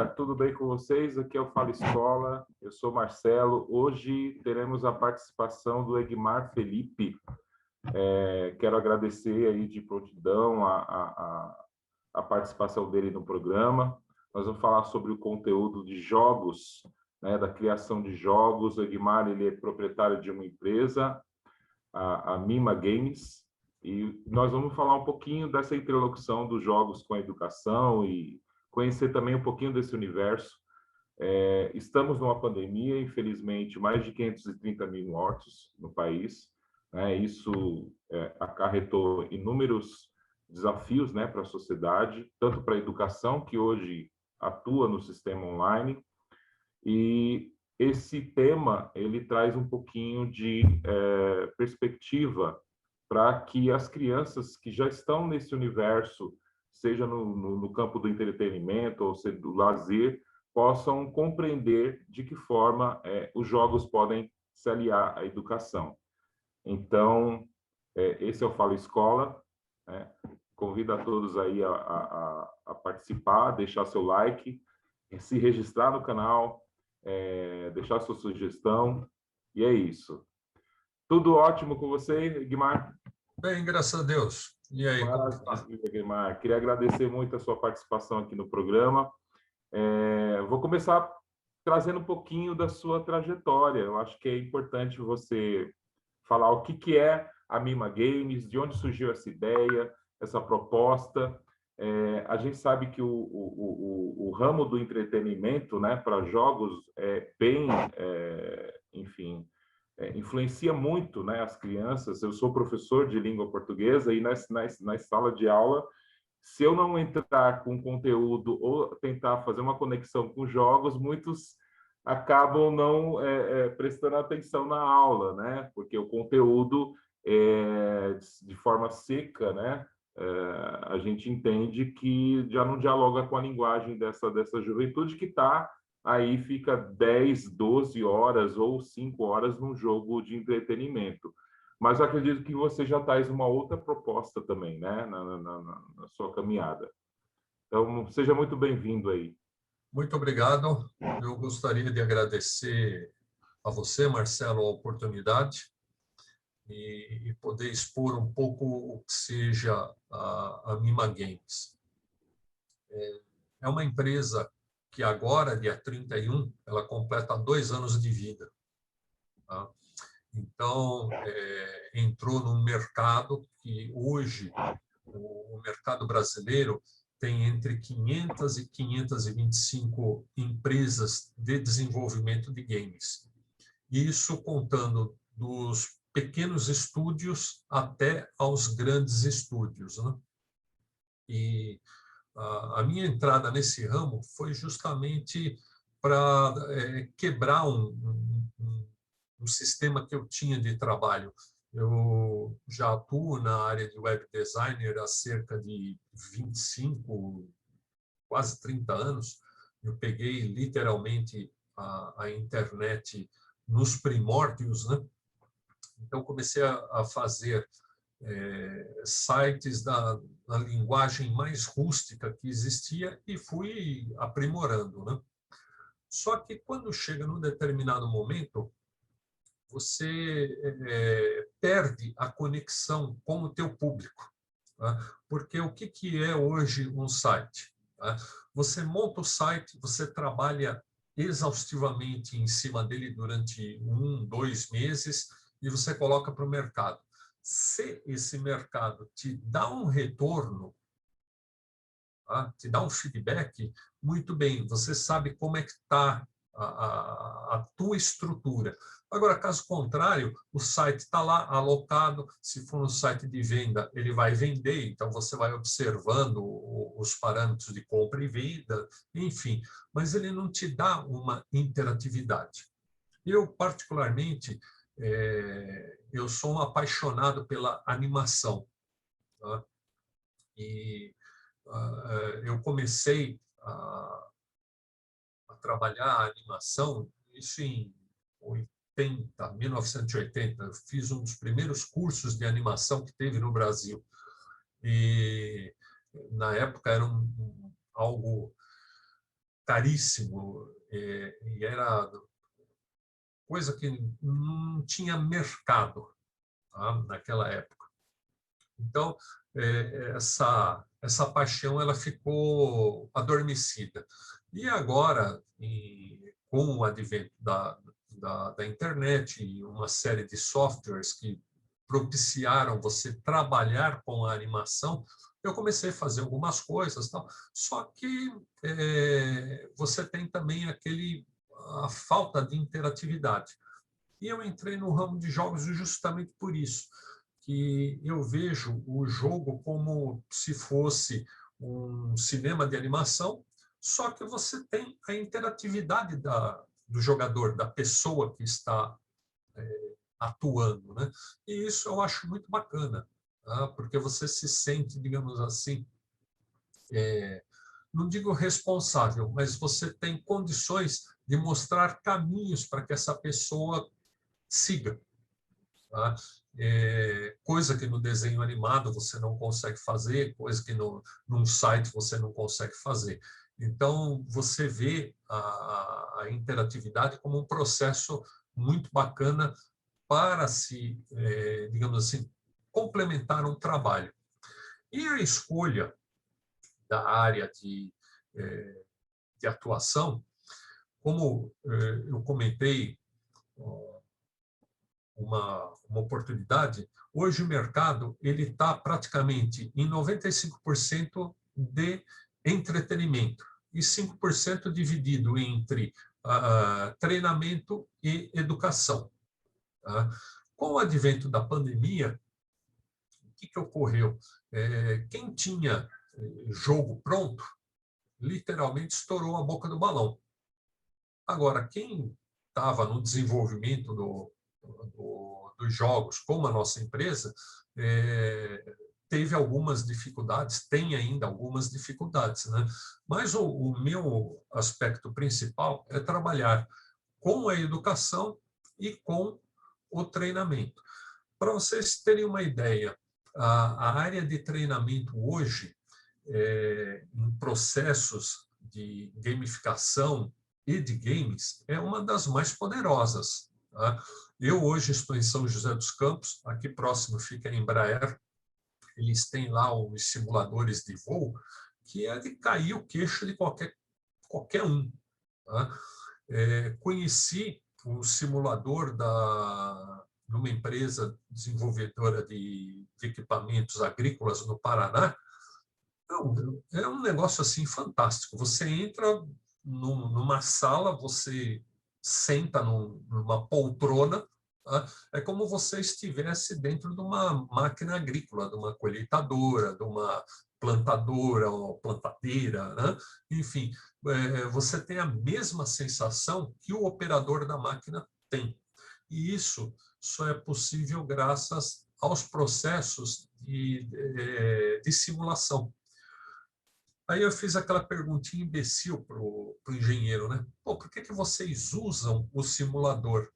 dia, tudo bem com vocês? Aqui é o Fala Escola, eu sou Marcelo. Hoje teremos a participação do Egmar Felipe. Quero agradecer aí de prontidão a participação dele no programa. Nós vamos falar sobre o conteúdo de jogos, né, da criação de jogos. O Egmar, ele é proprietário de uma empresa, a Mima Games, e nós vamos falar um pouquinho dessa interlocução dos jogos com a educação e conhecer também um pouquinho desse universo. Estamos numa pandemia, infelizmente, mais de 530 mil mortos no país, né? Isso acarretou inúmeros desafios, né, para a sociedade, tanto para a educação, que hoje atua no sistema online, e esse tema ele traz um pouquinho de perspectiva para que as crianças que já estão nesse universo, seja no campo do entretenimento ou seja do lazer, possam compreender de que forma os jogos podem se aliar à educação. Então, esse é o Fala Escola, né? Convido a todos aí a participar, deixar seu like, se registrar no canal, deixar sua sugestão, e é isso. Tudo ótimo com você, Guimar? Bem, graças a Deus. E aí, como está? Maravilha, Guimar. Queria agradecer muito a sua participação aqui no programa. Vou começar trazendo um pouquinho da sua trajetória. Eu acho que é importante você falar o que é a Mima Games, de onde surgiu essa ideia, essa proposta. A gente sabe que o ramo do entretenimento, né, para jogos é bem, enfim, influencia muito, né, as crianças. Eu sou professor de língua portuguesa e na sala de aula, se eu não entrar com conteúdo ou tentar fazer uma conexão com jogos, muitos acabam não prestando atenção na aula, né? Porque o conteúdo de forma seca, né? A gente entende que já não dialoga com a linguagem dessa juventude que está aí, fica 10, 12 horas ou 5 horas num jogo de entretenimento. Mas eu acredito que você já traz uma outra proposta também, né, na sua caminhada. Então, seja muito bem-vindo aí. Muito obrigado. Eu gostaria de agradecer a você, Marcelo, a oportunidade e poder expor um pouco o que seja a Mima Games. É uma empresa que agora, dia 31, ela completa 2 anos de vida. Tá? Então, entrou num mercado que hoje o mercado brasileiro tem entre 500 e 525 empresas de desenvolvimento de games. Isso contando dos pequenos estúdios até aos grandes estúdios, né? E a minha entrada nesse ramo foi justamente para quebrar um sistema que eu tinha de trabalho. Eu já atuo na área de web designer há cerca de 25, quase 30 anos. Eu peguei literalmente a internet nos primórdios, né? Então, comecei a fazer sites na linguagem mais rústica que existia e fui aprimorando, né? Só que quando chega num determinado momento, você perde a conexão com o teu público. Tá? Porque o que é hoje um site? Tá? Você monta o site, você trabalha exaustivamente em cima dele durante 1, 2 meses e você coloca para o mercado. Se esse mercado te dá um retorno, tá? Te dá um feedback, muito bem, você sabe como é que está a tua estrutura. Agora, caso contrário, o site está lá alocado, se for um site de venda, ele vai vender, então você vai observando os parâmetros de compra e venda, enfim, mas ele não te dá uma interatividade. Eu, particularmente, eu sou um apaixonado pela animação, tá? E eu comecei a trabalhar a animação, isso em 1980. Eu fiz um dos primeiros cursos de animação que teve no Brasil. E, na época, era algo caríssimo, e era coisa que não tinha mercado, tá? Naquela época. Então, essa paixão ela ficou adormecida. E agora, com o advento da internet e uma série de softwares que propiciaram você trabalhar com a animação, eu comecei a fazer algumas coisas, tal. Só que você tem também a falta de interatividade. E eu entrei no ramo de jogos justamente por isso, que eu vejo o jogo como se fosse um cinema de animação, só que você tem a interatividade do jogador, da pessoa que está atuando, né? E isso eu acho muito bacana, tá? Porque você se sente, digamos assim, não digo responsável, mas você tem condições de mostrar caminhos para que essa pessoa siga. Tá? Coisa que no desenho animado você não consegue fazer, coisa que num site você não consegue fazer. Então, você vê a interatividade como um processo muito bacana para se, digamos assim, complementar um trabalho. E a escolha da área de atuação, como eu comentei, uma oportunidade, hoje o mercado ele está praticamente em 95% de entretenimento e 5% dividido entre treinamento e educação. Tá? Com o advento da pandemia, o que ocorreu? Quem tinha jogo pronto, literalmente estourou a boca do balão. Agora, quem estava no desenvolvimento dos jogos, como a nossa empresa, teve algumas dificuldades, tem ainda algumas dificuldades, né? Mas o meu aspecto principal é trabalhar com a educação e com o treinamento. Para vocês terem uma ideia, a área de treinamento hoje, em processos de gamificação e de games, é uma das mais poderosas. Tá? Eu hoje estou em São José dos Campos, aqui próximo fica a Embraer, eles têm lá os simuladores de voo, que é de cair o queixo de qualquer um. Tá? Conheci o simulador de uma empresa desenvolvedora de equipamentos agrícolas no Paraná. Não, é um negócio assim fantástico. Você entra numa sala, você senta numa poltrona, tá? É como você estivesse dentro de uma máquina agrícola, de uma colheitadora, de uma plantadora ou plantadeira, né? Enfim, você tem a mesma sensação que o operador da máquina tem. E isso só é possível graças aos processos de simulação. Aí eu fiz aquela perguntinha imbecil para o engenheiro, né? Pô, por que vocês usam o simulador?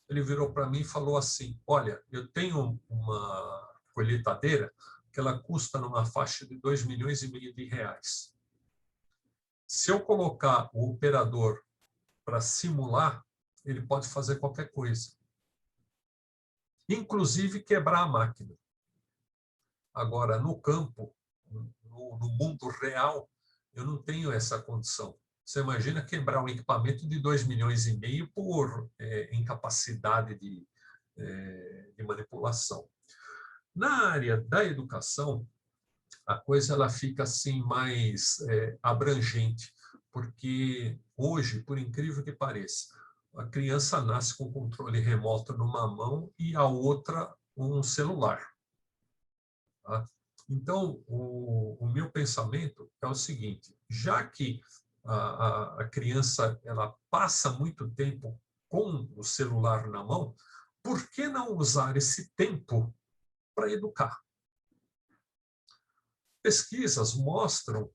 Ele virou para mim e falou assim, olha, eu tenho uma colheitadeira que ela custa numa faixa de 2,5 milhões de reais. Se eu colocar o operador para simular, ele pode fazer qualquer coisa, inclusive quebrar a máquina. Agora, no campo, no mundo real, eu não tenho essa condição. Você imagina quebrar um equipamento de 2,5 milhões por incapacidade de manipulação. Na área da educação, a coisa ela fica assim mais abrangente, porque hoje, por incrível que pareça, a criança nasce com controle remoto numa mão e a outra um celular. Tá? Então, o meu pensamento é o seguinte, já que a criança ela passa muito tempo com o celular na mão, por que não usar esse tempo para educar? Pesquisas mostram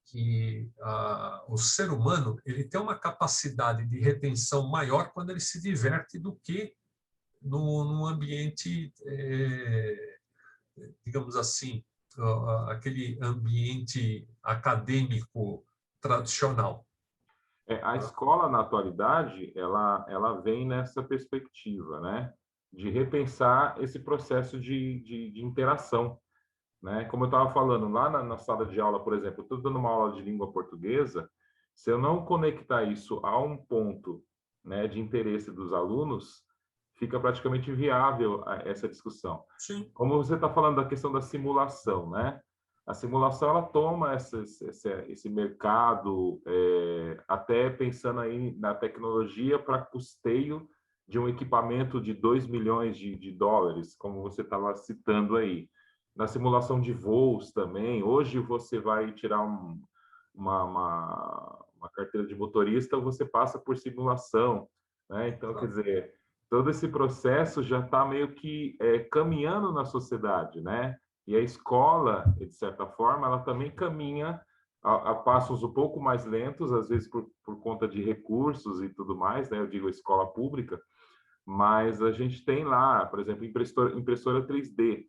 que o ser humano ele tem uma capacidade de retenção maior quando ele se diverte do que no ambiente, digamos assim, aquele ambiente acadêmico tradicional. A Tá? escola, na atualidade, ela vem nessa perspectiva, né? De repensar esse processo de interação, né? Como eu estava falando, lá na sala de aula, por exemplo, eu estou dando uma aula de língua portuguesa, se eu não conectar isso a um ponto, né, de interesse dos alunos, fica praticamente inviável essa discussão. Sim, Como você está falando da questão da simulação, né? A simulação ela toma esse mercado, até pensando aí na tecnologia para custeio de um equipamento de 2 milhões de dólares, como você estava citando aí. Na simulação de voos também, hoje você vai tirar uma carteira de motorista, você passa por simulação, né? Então, quer claro. dizer, todo esse processo já está meio que caminhando na sociedade, né? E a escola, de certa forma, ela também caminha a passos um pouco mais lentos, às vezes por conta de recursos e tudo mais, né? Eu digo escola pública, mas a gente tem lá, por exemplo, impressora 3D,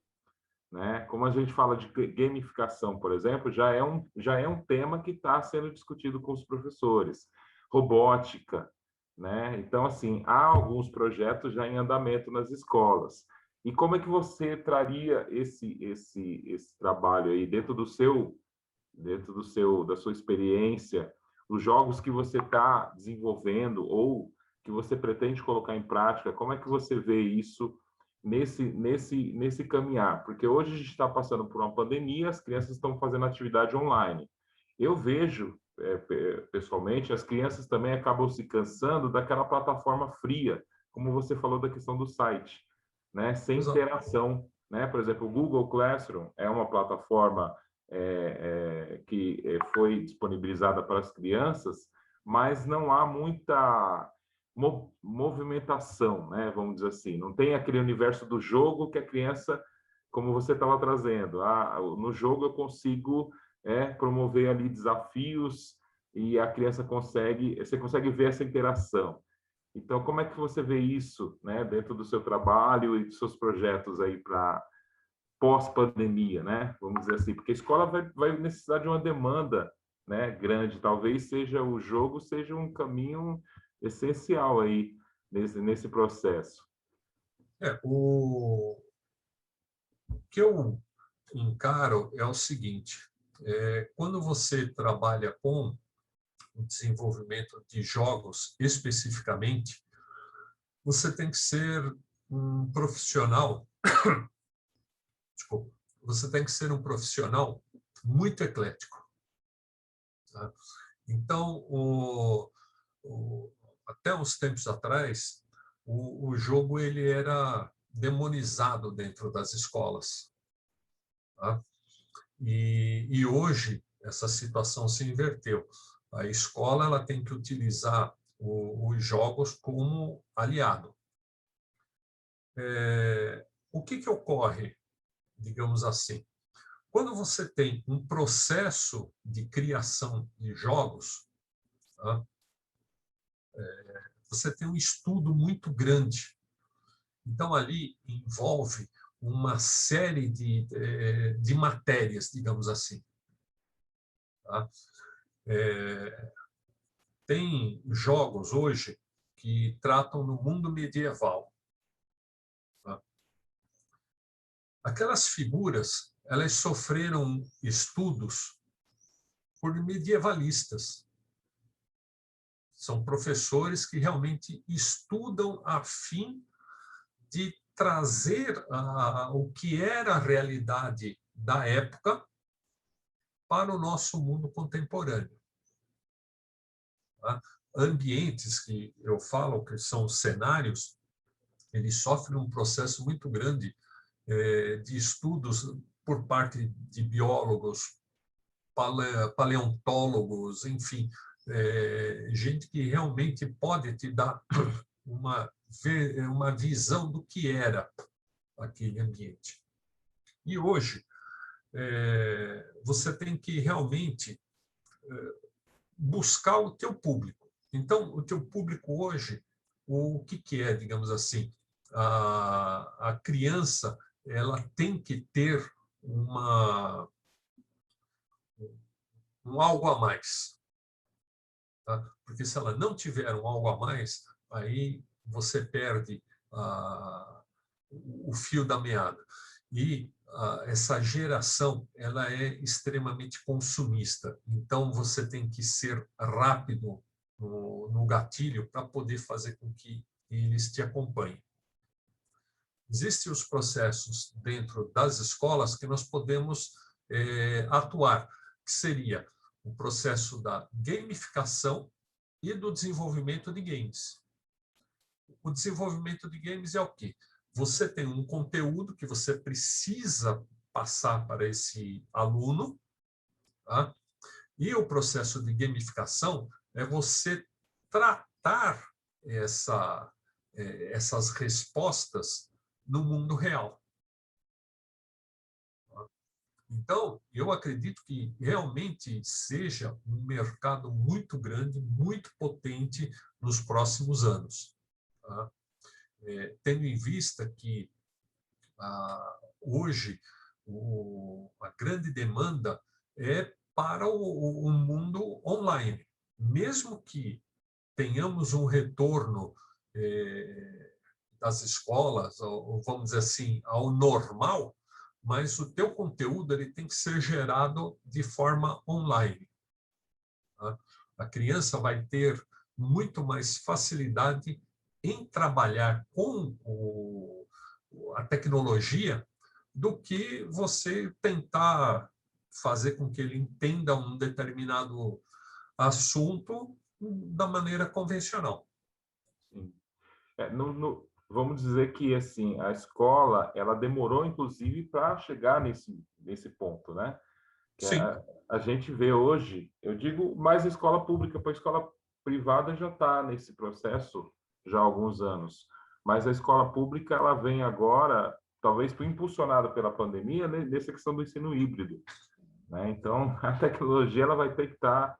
né? Como a gente fala de gamificação, por exemplo, já é um tema que está sendo discutido com os professores. Robótica, né? Então, assim, há alguns projetos já em andamento nas escolas. E como é que você traria esse trabalho aí da sua experiência, os jogos que você está desenvolvendo ou que você pretende colocar em prática, como é que você vê isso nesse caminhar? Porque hoje a gente está passando por uma pandemia, as crianças estão fazendo atividade online. Eu vejo, pessoalmente, as crianças também acabam se cansando daquela plataforma fria, como você falou da questão do site, né? Sem Exato. interação, né? Por exemplo, o Google Classroom é uma plataforma que foi disponibilizada para as crianças, mas não há muita movimentação, né? Vamos dizer assim. Não tem aquele universo do jogo que a criança, como você estava trazendo, no jogo eu consigo promover ali desafios e a criança você consegue ver essa interação. Então, como é que você vê isso, né, dentro do seu trabalho e dos seus projetos aí para pós-pandemia, né? Vamos dizer assim, porque a escola vai necessitar de uma demanda, né, grande. Talvez seja o jogo seja um caminho essencial aí nesse processo. O que eu encaro é o seguinte: quando você trabalha com o desenvolvimento de jogos especificamente, você tem que ser um profissional, desculpa, você tem que ser um profissional muito eclético. Tá? Então, até uns tempos atrás, o jogo ele era demonizado dentro das escolas. Tá? E hoje essa situação se inverteu. A escola ela tem que utilizar os jogos como aliado. O que ocorre, digamos assim? Quando você tem um processo de criação de jogos, tá? Você tem um estudo muito grande. Então, ali envolve uma série de matérias, digamos assim. Tá? Tem jogos hoje que tratam no mundo medieval. Tá? Aquelas figuras, elas sofreram estudos por medievalistas. São professores que realmente estudam a fim de trazer o que era a realidade da época para o nosso mundo contemporâneo. Tá? Ambientes que eu falo que são cenários, eles sofrem um processo muito grande de estudos por parte de biólogos, paleontólogos, enfim, gente que realmente pode te dar uma visão do que era aquele ambiente. E hoje, você tem que realmente buscar o teu público. Então, o teu público hoje, o que é, digamos assim, a criança ela tem que ter um algo a mais. Tá? porque se ela não tiver um algo a mais, aí você perde o fio da meada. E essa geração, ela é extremamente consumista. Então, você tem que ser rápido no gatilho para poder fazer com que eles te acompanhem. Existem os processos dentro das escolas que nós podemos atuar, que seria o processo da gamificação e do desenvolvimento de games. O desenvolvimento de games é o quê? Você tem um conteúdo que você precisa passar para esse aluno, tá? E o processo de gamificação é você tratar essas respostas no mundo real. Então, eu acredito que realmente seja um mercado muito grande, muito potente nos próximos anos. Tá? Tendo em vista que hoje a grande demanda é para o mundo online. Mesmo que tenhamos um retorno das escolas, ou vamos dizer assim, ao normal, mas o teu conteúdo ele tem que ser gerado de forma online. Tá? A criança vai ter muito mais facilidade em trabalhar com a tecnologia do que você tentar fazer com que ele entenda um determinado assunto da maneira convencional. Sim. Vamos dizer que assim a escola ela demorou inclusive para chegar nesse ponto, né? Que Sim. a gente vê hoje, eu digo mais escola pública, porque a escola privada já está nesse processo já há alguns anos, mas a escola pública ela vem agora, talvez impulsionada pela pandemia, né, nessa questão do ensino híbrido, né? Então a tecnologia ela vai ter que estar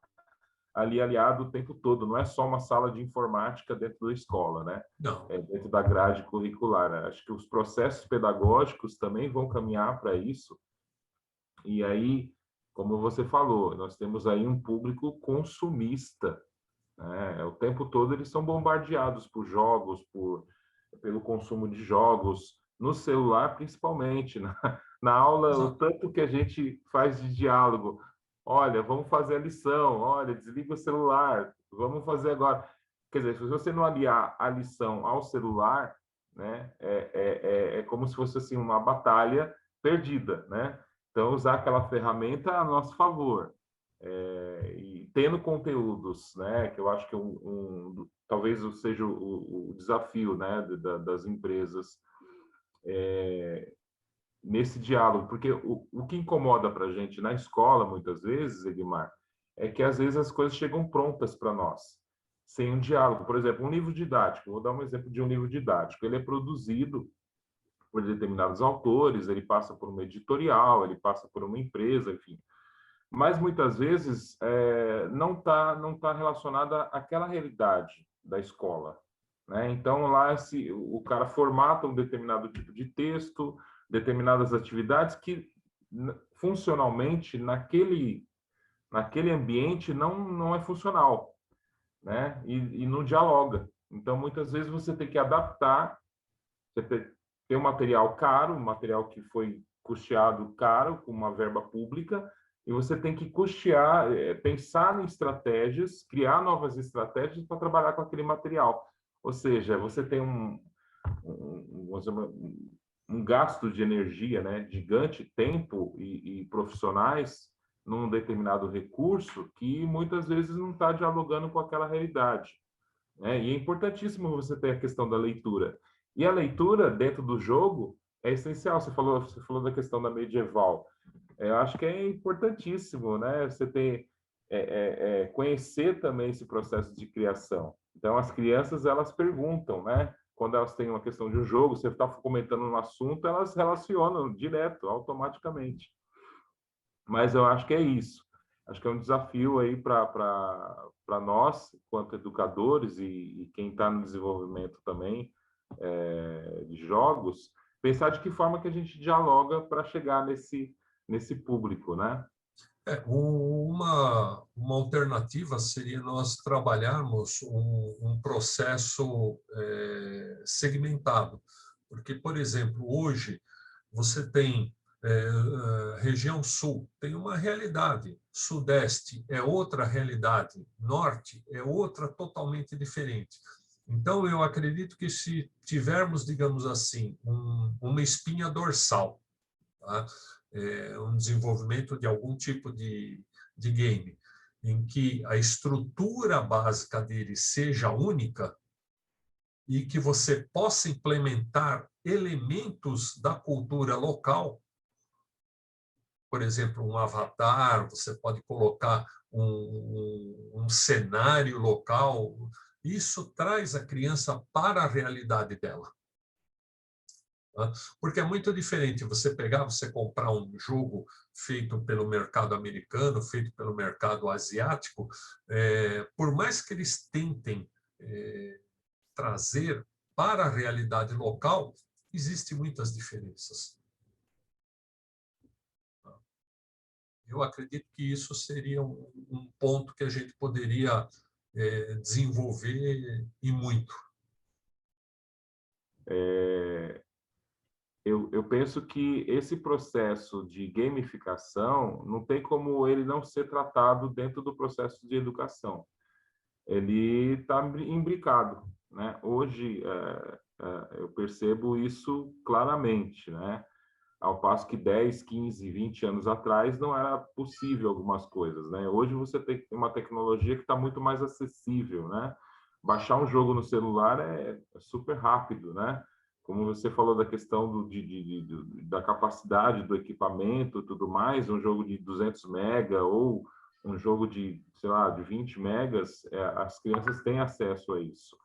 ali aliado o tempo todo, não é só uma sala de informática dentro da escola, né? Não. É dentro da grade curricular. Acho que os processos pedagógicos também vão caminhar para isso. E aí, como você falou, nós temos aí um público consumista, né? O tempo todo eles são bombardeados por jogos, pelo consumo de jogos, no celular principalmente. Na aula, o Exato. tanto que a gente faz de diálogo. Olha, vamos fazer a lição. Olha, desliga o celular. Vamos fazer agora. Quer dizer, se você não aliar a lição ao celular, né, é como se fosse assim uma batalha perdida, né? Então, usar aquela ferramenta a nosso favor. E tendo conteúdos, né, que eu acho que talvez seja o desafio, né, das empresas nesse diálogo, porque o que incomoda para a gente na escola, muitas vezes, Edmar, é que às vezes as coisas chegam prontas para nós, sem um diálogo. Por exemplo, um livro didático, vou dar um exemplo de um livro didático, ele é produzido por determinados autores, ele passa por uma editorial, ele passa por uma empresa, enfim. Mas muitas vezes não tá relacionada àquela realidade da escola, né? Então lá o cara formata um determinado tipo de texto, determinadas atividades que funcionalmente naquele ambiente não é funcional, né? E não dialoga. Então muitas vezes você tem que adaptar, você tem um material caro, um material que foi custeado caro com uma verba pública, e você tem que custear, pensar em estratégias, criar novas estratégias para trabalhar com aquele material. Ou seja, você tem um gasto de energia, né, gigante, tempo e profissionais num determinado recurso que muitas vezes não está dialogando com aquela realidade, né? E é importantíssimo você ter a questão da leitura. E a leitura dentro do jogo é essencial. Você falou da questão da medieval. Eu acho que é importantíssimo, né? Você conhecer também esse processo de criação. Então, as crianças, elas perguntam, né? Quando elas têm uma questão de um jogo, você está comentando um assunto, elas relacionam direto, automaticamente. Mas eu acho que é isso. Acho que é um desafio aí para nós, quanto educadores e quem está no desenvolvimento também de jogos, pensar de que forma que a gente dialoga para chegar nesse público, né? Uma alternativa seria nós trabalharmos um processo segmentado. Porque, por exemplo, hoje você tem região sul, tem uma realidade, sudeste é outra realidade, norte é outra totalmente diferente. Então, eu acredito que se tivermos, digamos assim, uma espinha dorsal, tá? Um desenvolvimento de algum tipo de game, em que a estrutura básica dele seja única e que você possa implementar elementos da cultura local, por exemplo, um avatar, você pode colocar um cenário local, isso traz a criança para a realidade dela. Porque é muito diferente você pegar, você comprar um jogo feito pelo mercado americano, feito pelo mercado asiático, por mais que eles tentem trazer para a realidade local, existem muitas diferenças. Eu acredito que isso seria um ponto que a gente poderia desenvolver e muito. Eu penso que esse processo de gamificação não tem como ele não ser tratado dentro do processo de educação. Ele está imbricado, né? Hoje eu percebo isso claramente, né? Ao passo que 10, 15, 20 anos atrás não era possível algumas coisas, né? Hoje você tem uma tecnologia que está muito mais acessível, né? Baixar um jogo no celular é super rápido, né? Como você falou da questão da capacidade do equipamento, tudo mais, um jogo de 200 mega ou um jogo de, sei lá, de 20 megas, as crianças têm acesso a isso.